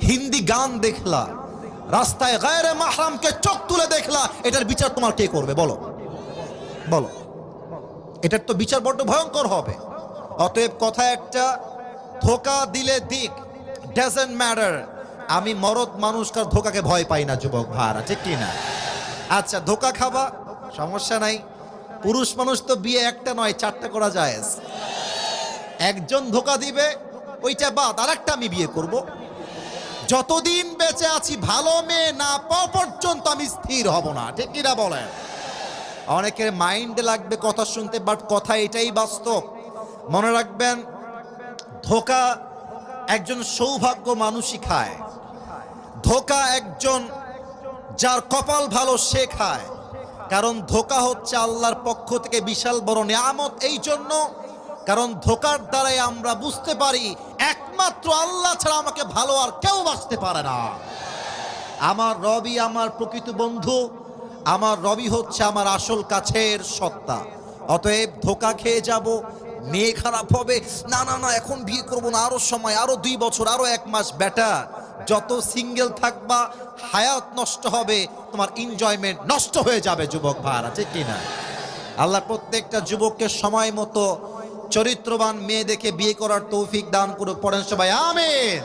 হিন্দি গান দেখলা, রাস্তায় গায়রে মাহরামকে চোখ তুলে দেখলা, এটার বিচার তোমার কে করবে বলো? বলো, এটার তো বিচার বড্ড ভয়ঙ্কর হবে। অতএব কথা একটা, ধোকা দিলে দিক, ডাজন্ট ম্যাটার। আমি মরদ মানুষকার ধোকাকে ভয় পাই না যুবক ভাইরা, ঠিক কি না? আচ্ছা, ধোকা খাবা, সমস্যা নাই। পুরুষ মানুষ তো বিয়ে একটা নয়, 4টা করা যায়। একজন ধোকা দিবে, ওইটা বাদ, আরেকটা আমি বিয়ে করব। যতদিন বেঁচে আছি ভালো মেয়ে না পাওয়া পর্যন্ত আমি স্থির হব না, ঠিক কিনা বলেন? অনেকের মাইন্ডে লাগবে কথা শুনতে, বাট কথা এটাই বাস্তব। মনে রাখবেন, ধোকা একজন সৌভাগ্য মানুষই খায়। ধোকা একজন যার কপাল ভালো সে খায়। কারণ ধোকা হচ্ছে আল্লাহর পক্ষ থেকে বিশাল বড় নিয়ামত। এই জন্য, কারণ ধোকার দ্বারাই আমরা বুঝতে পারি একমাত্র আল্লাহ ছাড়া আমাকে ভালো আর কেউ বাঁচতে পারে না। আমার রবি আমার প্রকৃত বন্ধু, আমার রবি হচ্ছে আমার আসল কাছের সত্তা। অতএব ধোকা খেয়ে যাব, মেয়ে খারাপ হবে, না না না এখন বিয়ে করব না, আরো সময়, আরো 2 বছর, আরো 1 মাস। বেটা, যত সিঙ্গেল থাকবা হায়াত নষ্ট হবে, তোমার এনজয়মেন্ট নষ্ট হয়ে যাবে যুবক ভাইরা, ঠিক কিনা? আল্লাহ প্রত্যেকটা যুবককে সময় মতো চরিত্রবান মেয়ে দেখে বিয়ে করার তৌফিক দান করুক। পড়েন সবাই আমিন।